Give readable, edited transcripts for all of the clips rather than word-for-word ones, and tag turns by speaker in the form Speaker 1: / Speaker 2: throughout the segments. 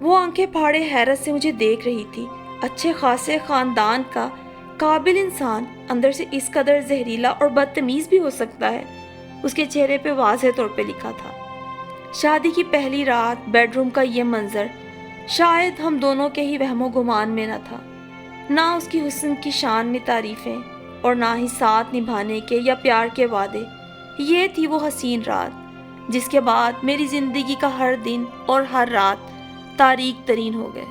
Speaker 1: وہ آنکھیں پھاڑے حیرت سے مجھے دیکھ رہی تھی۔ اچھے خاصے خاندان کا قابل انسان اندر سے اس قدر زہریلا اور بدتمیز بھی ہو سکتا ہے، اس کے چہرے پہ واضح طور پہ لکھا تھا۔ شادی کی پہلی رات بیڈ روم کا یہ منظر شاید ہم دونوں کے ہی وہم و گمان میں نہ تھا، نہ اس کی حسن کی شان میں تعریفیں اور نہ ہی ساتھ نبھانے کے یا پیار کے وعدے۔ یہ تھی وہ حسین رات جس کے بعد میری زندگی کا ہر دن اور ہر رات تاریک ترین ہو گئے۔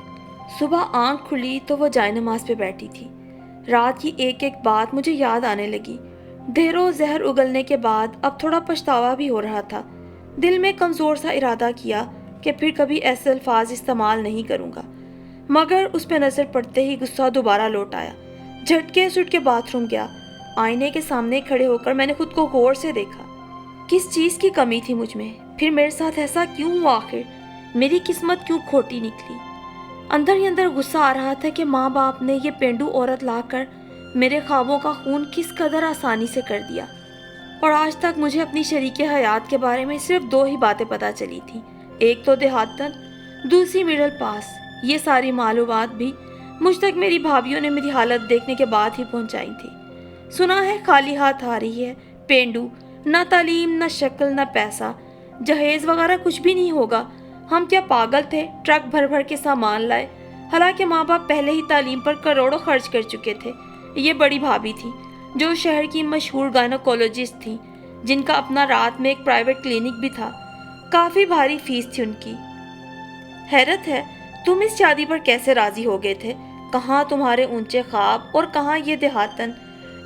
Speaker 1: صبح آنکھ کھلی تو وہ جائے نماز پہ بیٹھی تھی۔ رات کی ایک ایک بات مجھے یاد آنے لگی۔ ڈھیروں زہر اگلنے کے بعد اب تھوڑا پچھتاوا بھی ہو رہا تھا۔ دل میں کمزور سا ارادہ کیا کہ پھر کبھی ایسے الفاظ استعمال نہیں کروں گا، مگر اس پہ نظر پڑتے ہی غصہ دوبارہ لوٹ آیا۔ جھٹکے سے اٹھ کے باتھ روم گیا۔ آئینے کے سامنے کھڑے ہو کر میں نے خود کو غور سے دیکھا۔ کس چیز کی کمی تھی مجھ میں؟ پھر میرے ساتھ ایسا کیوں ہوا؟ آخر میری قسمت کیوں کھوٹی نکلی؟ اندر ہی اندر غصہ آ رہا تھا کہ ماں باپ نے یہ پینڈو عورت لا کر میرے خوابوں کا خون کس قدر آسانی سے کر دیا، اور آج تک مجھے اپنی شریک حیات کے بارے میں صرف 2 ہی باتیں پتہ چلی تھیں، ایک تو دیہاتن، دوسری مڈل پاس۔ یہ ساری معلومات بھی مجھ تک میری بھابھیوں نے میری حالت دیکھنے کے بعد ہی پہنچائی تھی۔ سنا ہے خالی ہاتھ آ رہی ہے، پینڈو، نہ تعلیم، نہ شکل، نہ پیسہ، جہیز وغیرہ کچھ بھی نہیں ہوگا۔ ہم کیا پاگل تھے؟ ٹرک بھر بھر کے سامان لائے، حالانکہ ماں باپ پہلے ہی تعلیم پر کروڑوں خرچ کر چکے تھے۔ یہ بڑی بھابھی تھی جو شہر کی مشہور گائنوکولوجسٹ تھیں، جن کا اپنا رات میں ایک پرائیویٹ کلینک بھی تھا۔ کافی بھاری فیس تھی ان کی۔ حیرت ہے تم اس شادی پر کیسے راضی ہو گئے تھے؟ کہاں تمہارے اونچے خواب اور کہاں یہ دیہاتن؟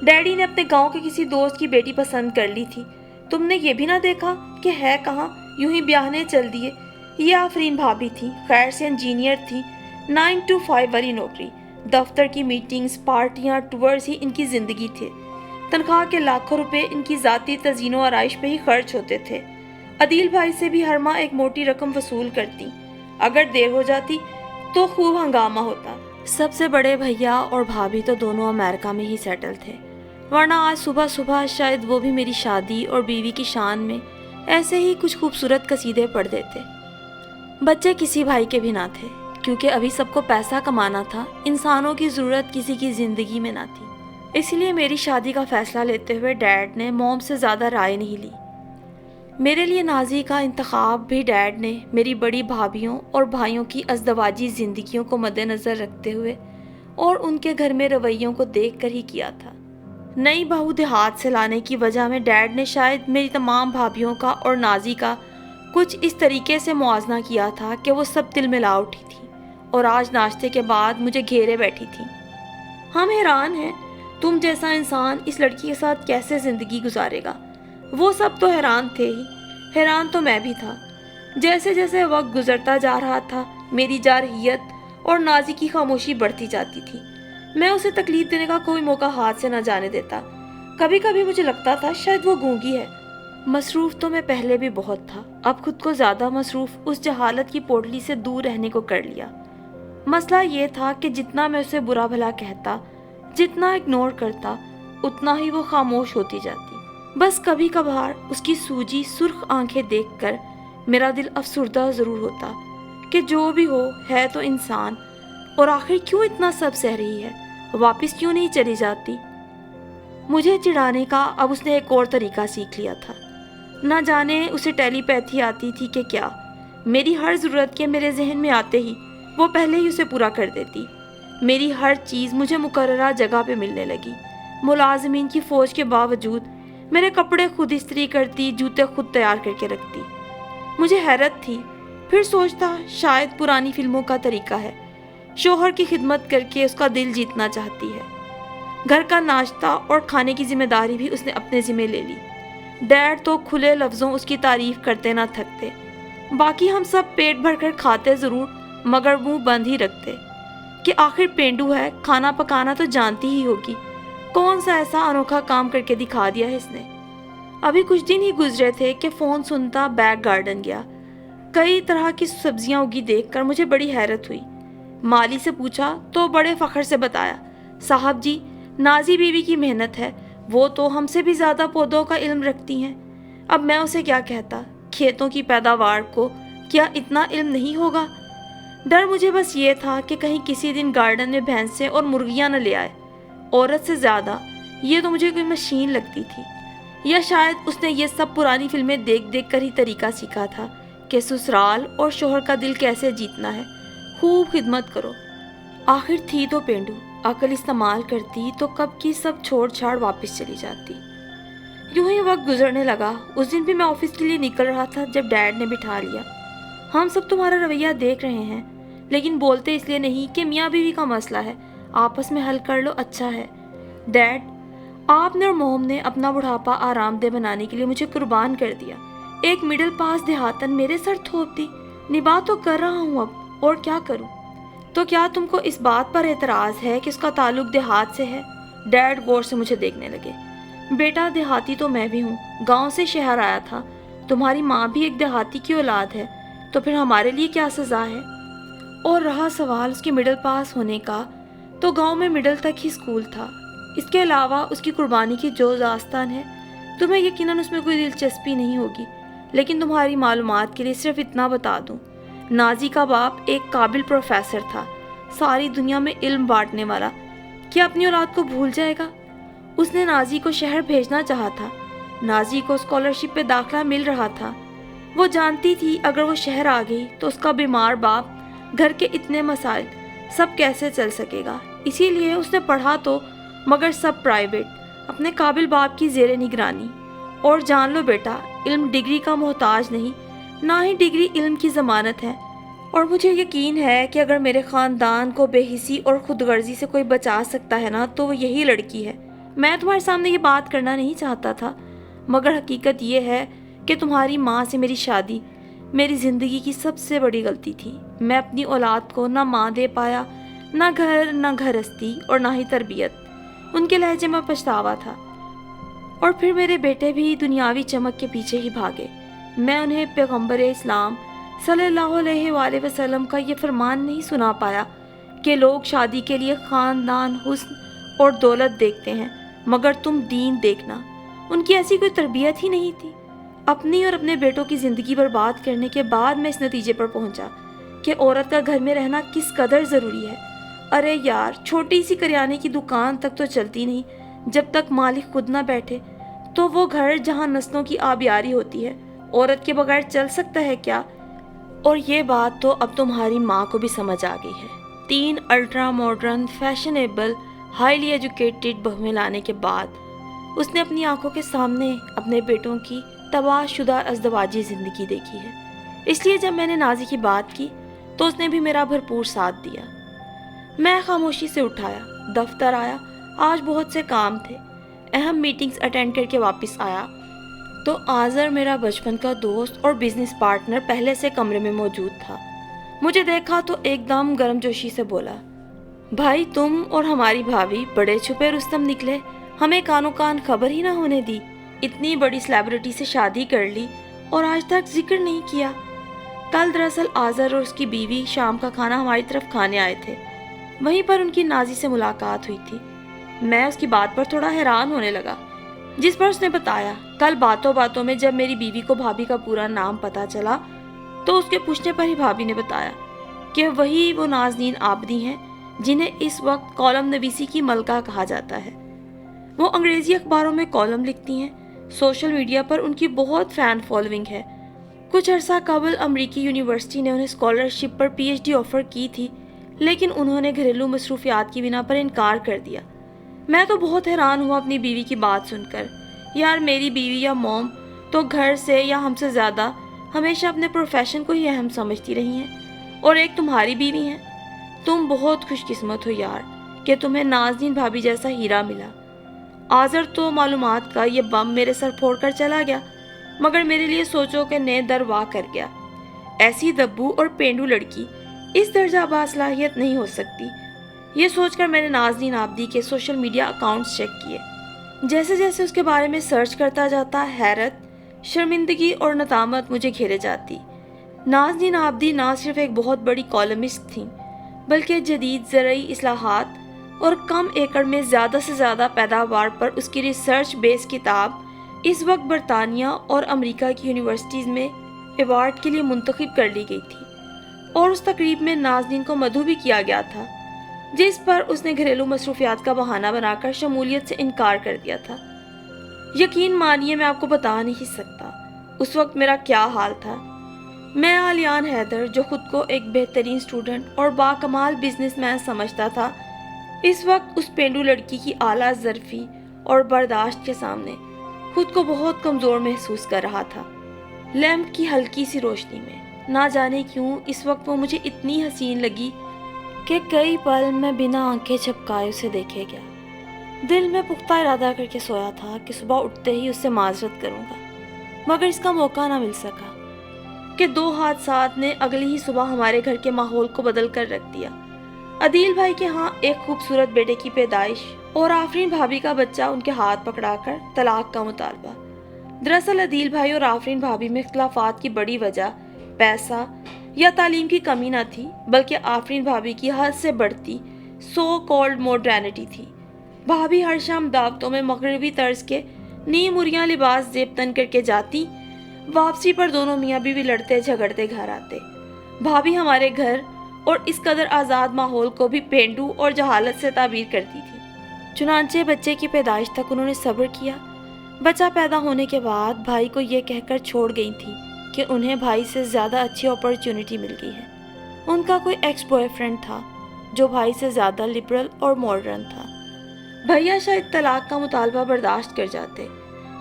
Speaker 1: ڈیڈی نے اپنے گاؤں کے کسی دوست کی بیٹی پسند کر لی تھی، تم نے یہ بھی نہ دیکھا کہ ہے کہاں، یوں ہی بیاہنے چل دیے۔ یہ آفرین بھابھی تھی، خیر سے انجینئر تھی، 9 to 5 والی نوکری، دفتر کی میٹنگز، پارٹیاں، ٹورز ہی ان کی زندگی تھے۔ تنخواہ کے لاکھوں روپے ان کی ذاتی تزئین و آرائش پہ ہی خرچ ہوتے تھے۔ عدیل بھائی سے بھی ہر ماہ ایک موٹی رقم وصول کرتی، اگر دیر ہو جاتی تو خوب ہنگامہ ہوتا۔ سب سے بڑے بھیا اور بھابھی تو دونوں امریکہ میں ہی سیٹل تھے، ورنہ آج صبح صبح شاید وہ بھی میری شادی اور بیوی کی شان میں ایسے ہی کچھ خوبصورت قصیدے پڑھ دیتے۔ بچے کسی بھائی کے بھی نہ تھے، کیونکہ ابھی سب کو پیسہ کمانا تھا، انسانوں کی ضرورت کسی کی زندگی میں نہ تھی۔ اس لیے میری شادی کا فیصلہ لیتے ہوئے ڈیڈ نے موم سے زیادہ رائے نہیں لی۔ میرے لیے نازی کا انتخاب بھی ڈیڈ نے میری بڑی بھابھیوں اور بھائیوں کی ازدواجی زندگیوں کو مد نظر رکھتے ہوئے اور ان کے گھر میں رویوں کو دیکھ کر ہی کیا تھا۔ نئی بہو دیہات سے لانے کی وجہ میں ڈیڈ نے شاید میری تمام بھابھیوں کا اور نازی کا کچھ اس طریقے سے موازنہ کیا تھا کہ وہ سب تل ملا اٹھی تھی اور آج ناشتے کے بعد مجھے گھیرے بیٹھی تھی۔ ہم حیران ہیں تم جیسا انسان اس لڑکی کے ساتھ کیسے زندگی گزارے گا۔ وہ سب تو حیران تھے ہی، حیران تو میں بھی تھا۔ جیسے جیسے وقت گزرتا جا رہا تھا میری جارحیت اور نازی کی خاموشی بڑھتی جاتی تھی۔ میں اسے تکلیف دینے کا کوئی موقع ہاتھ سے نہ جانے دیتا۔ کبھی کبھی مجھے لگتا تھا شاید وہ گونگی ہے۔ مصروف تو میں پہلے بھی بہت تھا، اب خود کو زیادہ مصروف اس جہالت کی پوٹلی سے دور رہنے کو کر لیا۔ مسئلہ یہ تھا کہ جتنا میں اسے برا بھلا کہتا، جتنا اگنور کرتا، اتنا ہی وہ خاموش ہوتی جاتی۔ بس کبھی کبھار اس کی سوجی سرخ آنکھیں دیکھ کر میرا دل افسردہ ضرور ہوتا کہ جو بھی ہو ہے تو انسان، اور آخر کیوں اتنا سب سہ رہی ہے، واپس کیوں نہیں چلی جاتی۔ مجھے چڑھانے کا اب اس نے ایک اور طریقہ سیکھ لیا تھا۔ نہ جانے اسے ٹیلی پیتھی آتی تھی کہ کیا، میری ہر ضرورت کے میرے ذہن میں آتے ہی وہ پہلے ہی اسے پورا کر دیتی۔ میری ہر چیز مجھے مقررہ جگہ پہ ملنے لگی۔ ملازمین کی فوج کے باوجود میرے کپڑے خود استری کرتی، جوتے خود تیار کر کے رکھتی۔ مجھے حیرت تھی، پھر سوچتا شاید پرانی فلموں کا طریقہ ہے، شوہر کی خدمت کر کے اس کا دل جیتنا چاہتی ہے۔ گھر کا ناشتہ اور کھانے کی ذمہ داری بھی اس نے اپنے ذمہ لے لی۔ ڈیڈ تو کھلے لفظوں اس کی تعریف کرتے نہ تھکتے، باقی ہم سب پیٹ بھر کر کھاتے ضرور مگر منہ بند ہی رکھتے کہ آخر پینڈو ہے، کھانا پکانا تو جانتی ہی ہوگی، کون سا ایسا انوکھا کام کر کے دکھا دیا ہے اس نے۔ ابھی کچھ دن ہی گزرے تھے کہ فون سنتا بیک گارڈن گیا۔ کئی طرح کی سبزیاں اگی دیکھ کر مجھے بڑی حیرت ہوئی۔ مالی سے پوچھا تو بڑے فخر سے بتایا، صاحب جی نازی بیوی کی محنت ہے، وہ تو ہم سے بھی زیادہ پودوں کا علم رکھتی ہیں۔ اب میں اسے کیا کہتا، کھیتوں کی پیداوار کو کیا اتنا علم نہیں ہوگا؟ ڈر مجھے بس یہ تھا کہ کہیں کسی دن گارڈن میں بھینسیں اور مرغیاں نہ لے آئے۔ عورت سے زیادہ یہ تو مجھے کوئی مشین لگتی تھی، یا شاید اس نے یہ سب پرانی فلمیں دیکھ دیکھ کر ہی طریقہ سیکھا تھا کہ سسرال اور شوہر کا دل کیسے جیتنا ہے، خوب خدمت کرو۔ آخر تھی تو پینڈو، عقل استعمال کرتی تو کب کی سب چھوڑ چھاڑ واپس چلی جاتی۔ یوں ہی وقت گزرنے لگا۔ اس دن بھی میں آفس کے لیے نکل رہا تھا جب ڈیڈ نے بٹھا لیا۔ ہم سب تمہارا رویہ دیکھ رہے ہیں، لیکن بولتے اس لیے نہیں کہ میاں بیوی کا مسئلہ ہے، آپس میں حل کر لو، اچھا ہے۔ ڈیڈ، آپ نے اور موم نے اپنا بڑھاپا آرام دہ بنانے کے لیے مجھے قربان کر دیا۔ ایک مڈل پاس دیہاتن میرے سر تھوپ دی۔ نباہ تو کر رہا ہوں اب، اور کیا کروں؟ تو کیا تم کو اس بات پر اعتراض ہے کہ اس کا تعلق دیہات سے ہے؟ ڈیڈ غور سے مجھے دیکھنے لگے۔ بیٹا، دیہاتی تو میں بھی ہوں، گاؤں سے شہر آیا تھا۔ تمہاری ماں بھی ایک دیہاتی کی اولاد ہے، تو پھر ہمارے لیے کیا سزا ہے؟ اور رہا سوال اس کے مڈل پاس ہونے کا، تو گاؤں میں مڈل تک ہی اسکول تھا۔ اس کے علاوہ اس کی قربانی کی جو داستان ہے، تمہیں یقیناً اس میں کوئی دلچسپی نہیں ہوگی، لیکن تمہاری معلومات کے لیے صرف اتنا بتا دوں، نازی کا باپ ایک قابل پروفیسر تھا، ساری دنیا میں علم بانٹنے والا۔ کیا اپنی اولاد کو بھول جائے گا؟ اس نے نازی کو شہر بھیجنا چاہا تھا۔ نازی کو اسکالرشپ پہ داخلہ مل رہا تھا۔ وہ جانتی تھی اگر وہ شہر آ گئی تو اس کا بیمار باپ، گھر کے اتنے مسائل، سب کیسے چل سکے گا۔ اسی لیے اس نے پڑھا تو، مگر سب پرائیویٹ، اپنے قابل باپ کی زیر نگرانی۔ اور جان لو بیٹا، علم ڈگری کا محتاج نہیں، نہ ہی ڈگری علم کی ضمانت ہے۔ اور مجھے یقین ہے کہ اگر میرے خاندان کو بے حسی اور خود غرضی سے کوئی بچا سکتا ہے نا، تو وہ یہی لڑکی ہے۔ میں تمہارے سامنے یہ بات کرنا نہیں چاہتا تھا، مگر حقیقت یہ ہے کہ تمہاری ماں سے میری شادی میری زندگی کی سب سے بڑی غلطی تھی۔ میں اپنی اولاد کو نہ ماں دے پایا، نہ گھر، نہ گھرستی، اور نہ ہی تربیت۔ ان کے لہجے میں پچھتاوا تھا۔ اور پھر میرے بیٹے بھی دنیاوی چمک کے پیچھے ہی بھاگے۔ میں انہیں پیغمبر اسلام صلی اللہ علیہ وآلہ وسلم کا یہ فرمان نہیں سنا پایا کہ لوگ شادی کے لیے خاندان، حسن اور دولت دیکھتے ہیں، مگر تم دین دیکھنا۔ ان کی ایسی کوئی تربیت ہی نہیں تھی۔ اپنی اور اپنے بیٹوں کی زندگی برباد کرنے کے بعد میں اس نتیجے پر پہنچا کہ عورت کا گھر میں رہنا کس قدر ضروری ہے۔ ارے یار، چھوٹی سی کریانے کی دکان تک تو چلتی نہیں جب تک مالک خود نہ بیٹھے، تو وہ گھر جہاں نسلوں کی آبیاری ہوتی ہے، عورت کے بغیر چل سکتا ہے کیا؟ اور یہ بات تو اب تمہاری ماں کو بھی سمجھ آ گئی ہے۔ 3 ultra modern, fashionable, highly educated بہویں لانے کے بعد اس نے اپنی آنکھوں کے سامنے اپنے بیٹوں کی تباہ شدہ ازدواجی زندگی دیکھی ہے۔ اس لیے جب میں نے نازی کی بات کی تو اس نے بھی میرا بھرپور ساتھ دیا۔ میں خاموشی سے اٹھایا، دفتر آیا۔ آج بہت سے کام تھے، اہم میٹنگز اٹینڈ کر کے واپس آیا تو آذر، میرا بچپن کا دوست اور بزنس پارٹنر، پہلے سے کمرے میں موجود تھا۔ مجھے دیکھا تو ایک دم گرم جوشی سے بولا، بھائی، تم اور ہماری بھابھی بڑے چھپے رستم نکلے، ہمیں کانوں کان خبر ہی نہ ہونے دی۔ اتنی بڑی سیلیبریٹی سے شادی کر لی اور آج تک ذکر نہیں کیا۔ کل دراصل آذر اور اس کی بیوی شام کا کھانا ہماری طرف کھانے آئے تھے، وہیں پر ان کی نازی سے ملاقات ہوئی تھی۔ میں اس کی بات پر تھوڑا حیران ہونے لگا، جس پر اس نے بتایا کل باتوں باتوں میں جب میری بیوی کو بھابھی کا پورا نام پتا چلا تو اس کے پوچھنے پر ہی بھابھی نے بتایا کہ وہی وہ نازنین آبدی ہیں جنہیں اس وقت کالم نویسی کی ملکہ کہا جاتا ہے۔ وہ انگریزی اخباروں میں کالم لکھتی ہیں، سوشل میڈیا پر ان کی بہت فین فالوئنگ ہے۔ کچھ عرصہ قبل امریکی یونیورسٹی نے انہیں اسکالرشپ پر پی ایچ ڈی آفر کی تھی، لیکن انہوں نے گھریلو مصروفیات کی بنا پر انکار کر دیا۔ میں تو بہت حیران ہوا اپنی بیوی کی بات سن کر۔ یار، میری بیوی یا موم تو گھر سے یا ہم سے زیادہ ہمیشہ اپنے پروفیشن کو ہی اہم سمجھتی رہی ہیں، اور ایک تمہاری بیوی ہیں۔ تم بہت خوش قسمت ہو یار کہ تمہیں نازنین بھابھی جیسا ہیرا ملا۔ آذر تو معلومات کا یہ بم میرے سر پھوڑ کر چلا گیا، مگر میرے لیے سوچو کہ نئے در واہ کر گیا۔ ایسی دبو اور پینڈو لڑکی اس درجہ باصلاحیت نہیں ہو سکتی۔ یہ سوچ کر میں نے نازنین آبدی کے سوشل میڈیا اکاؤنٹس چیک کیے۔ جیسے جیسے اس کے بارے میں سرچ کرتا جاتا، حیرت، شرمندگی اور ندامت مجھے گھیرے جاتی۔ نازنین آبدی نہ صرف ایک بہت بڑی کالمسٹ تھیں، بلکہ جدید زرعی اصلاحات اور کم ایکڑ میں زیادہ سے زیادہ پیداوار پر اس کی ریسرچ بیس کتاب اس وقت برطانیہ اور امریکہ کی یونیورسٹیز میں ایوارڈ کے لیے منتخب کر لی گئی تھی۔ اور اس تقریب میں نازنین کو مدعو بھی کیا گیا تھا، جس پر اس نے گھریلو مصروفیات کا بہانہ بنا کر شمولیت سے انکار کر دیا تھا۔ یقین مانیے میں آپ کو بتا نہیں سکتا اس وقت میرا کیا حال تھا۔ میں آلیان حیدر، جو خود کو ایک بہترین اسٹوڈنٹ اور باکمال بزنس مین سمجھتا تھا، اس وقت اس پینڈو لڑکی کی اعلیٰ ظرفی اور برداشت کے سامنے خود کو بہت کمزور محسوس کر رہا تھا۔ لیمپ کی ہلکی سی روشنی میں نہ جانے کیوں اس وقت وہ مجھے اتنی حسین لگی کہ کئی پل میں بنا آنکھیں جھپکائے اسے دیکھے گیا۔ دل میں پختہ ارادہ کر کے سویا تھا کہ صبح اٹھتے ہی اس سے معذرت کروں گا، مگر اس کا موقع نہ مل سکا کہ دو حادثات نے اگلی ہی صبح ہمارے گھر کے ماحول کو بدل کر رکھ دیا۔ عدیل بھائی کے ہاں ایک خوبصورت بیٹے کی پیدائش اور آفرین بھابھی کا بچہ ان کے ہاتھ پکڑا کر طلاق کا مطالبہ۔ دراصل عدیل بھائی اور آفرین بھابھی میں اختلافات کی بڑی وجہ پیسہ یا تعلیم کی کمی نہ تھی، بلکہ آفرین بھابھی کی حد سے بڑھتی سو کالڈ ماڈرنٹی تھی۔ بھابھی ہر شام دعوتوں میں مغربی طرز کے نیم مریاں لباس زیب تن کر کے جاتی، واپسی پر دونوں میاں بیوی لڑتے جھگڑتے گھر آتے۔ بھابھی ہمارے گھر اور اس قدر آزاد ماحول کو بھی پینڈو اور جہالت سے تعبیر کرتی تھی۔ چنانچہ بچے کی پیدائش تک انہوں نے صبر کیا۔ بچہ پیدا ہونے کے بعد بھائی کو یہ کہہ کر چھوڑ گئی تھی کہ انہیں بھائی سے زیادہ اچھی اپرچونٹی مل گئی ہے۔ ان کا کوئی ایکس بوائے فرینڈ تھا جو بھائی سے زیادہ لبرل اور ماڈرن تھا۔ بھیا شاید طلاق کا مطالبہ برداشت کر جاتے،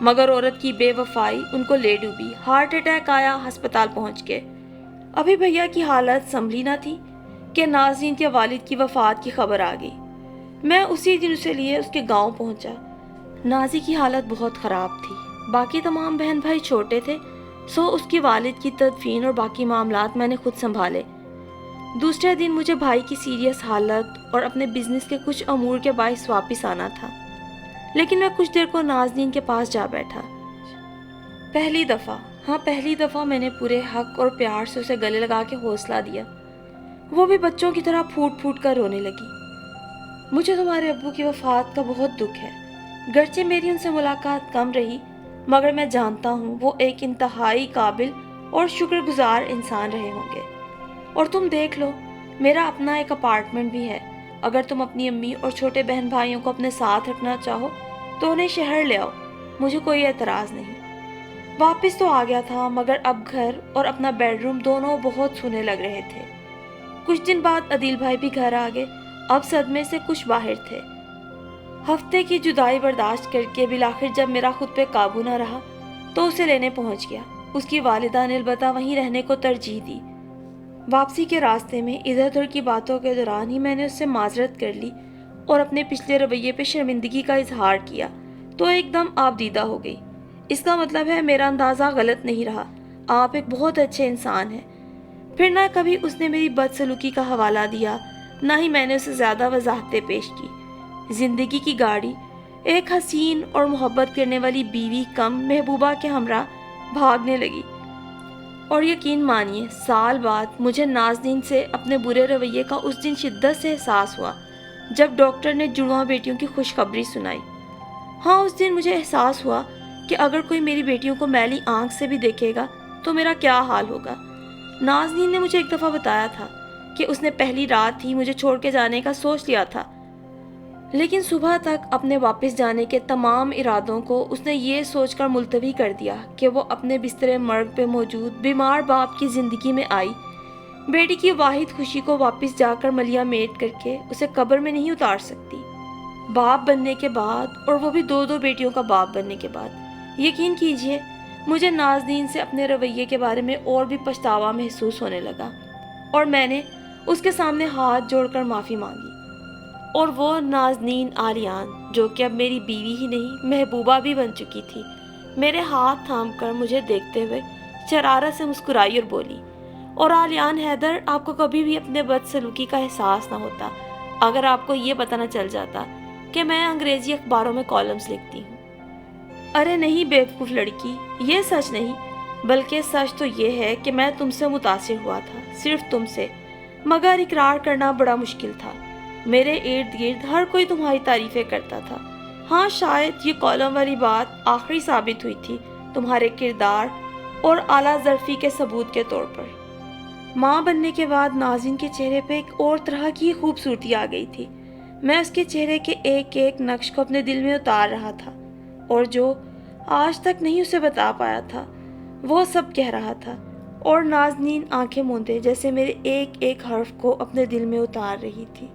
Speaker 1: مگر عورت کی بے وفائی ان کو لے ڈوبی۔ ہارٹ اٹیک آیا، ہسپتال پہنچ گئے۔ ابھی بھیا کی حالت سنبھلی نہ تھی کہ نازنین کے والد کی وفات کی خبر آ گئی۔ میں اسی دن اسے لیے اس کے گاؤں پہنچا۔ نازی کی حالت بہت خراب تھی، باقی تمام بہن بھائی چھوٹے تھے، سو اس کی والد کی تدفین اور باقی معاملات میں نے خود سنبھالے۔ دوسرے دن مجھے بھائی کی سیریس حالت اور اپنے بزنس کے کچھ امور کے باعث واپس آنا تھا، لیکن میں کچھ دیر کو نازنین کے پاس جا بیٹھا۔ پہلی دفعہ میں نے پورے حق اور پیار سے اسے گلے لگا کے حوصلہ دیا۔ وہ بھی بچوں کی طرح پھوٹ پھوٹ کر رونے لگی۔ مجھے تمہارے ابو کی وفات کا بہت دکھ ہے، گرچہ میری ان سے ملاقات کم رہی، مگر میں جانتا ہوں وہ ایک انتہائی قابل اور شکر گزار انسان رہے ہوں گے۔ اور تم دیکھ لو، میرا اپنا ایک اپارٹمنٹ بھی ہے، اگر تم اپنی امی اور چھوٹے بہن بھائیوں کو اپنے ساتھ رکھنا چاہو تو انہیں شہر لے آؤ، مجھے کوئی اعتراض نہیں۔ واپس تو آ گیا تھا، مگر اب گھر اور اپنا بیڈ روم دونوں بہت سونے لگ رہے تھے۔ کچھ دن بعد عدیل بھائی بھی گھر آ گئے، اب صدمے سے کچھ باہر تھے۔ ہفتے کی جدائی برداشت کر کے بالآخر جب میرا خود پہ قابو نہ رہا تو اسے لینے پہنچ گیا۔ اس کی والدہ نے البتہ وہیں رہنے کو ترجیح دی۔ واپسی کے راستے میں ادھر ادھر کی باتوں کے دوران ہی میں نے اس سے معذرت کر لی اور اپنے پچھلے رویے پہ شرمندگی کا اظہار کیا تو ایک دم آپ دیدہ ہو گئی۔ اس کا مطلب ہے میرا اندازہ غلط نہیں رہا، آپ ایک بہت اچھے انسان ہیں۔ پھر نہ کبھی اس نے میری بدسلوکی کا حوالہ دیا، نہ ہی میں نے اسے زیادہ وضاحتیں پیش کی۔ زندگی کی گاڑی ایک حسین اور محبت کرنے والی بیوی کم محبوبہ کے ہمراہ بھاگنے لگی، اور یقین مانیے سال بعد مجھے نازنین سے اپنے برے رویے کا اس دن شدت سے احساس ہوا جب ڈاکٹر نے جڑواں بیٹیوں کی خوشخبری سنائی۔ ہاں، اس دن مجھے احساس ہوا کہ اگر کوئی میری بیٹیوں کو میلی آنکھ سے بھی دیکھے گا تو میرا کیا حال ہوگا۔ نازنین نے مجھے ایک دفعہ بتایا تھا کہ اس نے پہلی رات ہی مجھے چھوڑ کے جانے کا سوچ لیا تھا، لیکن صبح تک اپنے واپس جانے کے تمام ارادوں کو اس نے یہ سوچ کر ملتوی کر دیا کہ وہ اپنے بستر مرگ پہ موجود بیمار باپ کی زندگی میں آئی بیٹی کی واحد خوشی کو واپس جا کر ملیا میٹ کر کے اسے قبر میں نہیں اتار سکتی۔ باپ بننے کے بعد، اور وہ بھی دو بیٹیوں کا باپ بننے کے بعد، یقین کیجئے مجھے نازنین سے اپنے رویے کے بارے میں اور بھی پچھتاوا محسوس ہونے لگا، اور میں نے اس کے سامنے ہاتھ جوڑ کر معافی مانگی۔ اور وہ نازنین آلیان، جو کہ اب میری بیوی ہی نہیں محبوبہ بھی بن چکی تھی، میرے ہاتھ تھام کر مجھے دیکھتے ہوئے شرارت سے مسکرائی اور بولی، اور آلیان حیدر، آپ کو کبھی بھی اپنے بدسلوکی کا احساس نہ ہوتا اگر آپ کو یہ پتہ نہ چل جاتا کہ میں انگریزی اخباروں میں کالمز لکھتی ہوں۔ ارے نہیں بیوقوف لڑکی، یہ سچ نہیں، بلکہ سچ تو یہ ہے کہ میں تم سے متاثر ہوا تھا، صرف تم سے، مگر اقرار کرنا بڑا مشکل تھا۔ میرے ارد گرد ہر کوئی تمہاری تعریفیں کرتا تھا۔ ہاں، شاید یہ کالم والی بات آخری ثابت ہوئی تھی تمہارے کردار اور اعلیٰ ظرفی کے ثبوت کے طور پر۔ ماں بننے کے بعد نازنین کے چہرے پہ ایک اور طرح کی خوبصورتی آ گئی تھی۔ میں اس کے چہرے کے ایک ایک نقش کو اپنے دل میں اتار رہا تھا، اور جو آج تک نہیں اسے بتا پایا تھا وہ سب کہہ رہا تھا، اور نازنین آنکھیں موندے جیسے میرے ایک ایک حرف کو اپنے دل میں اتار رہی تھی۔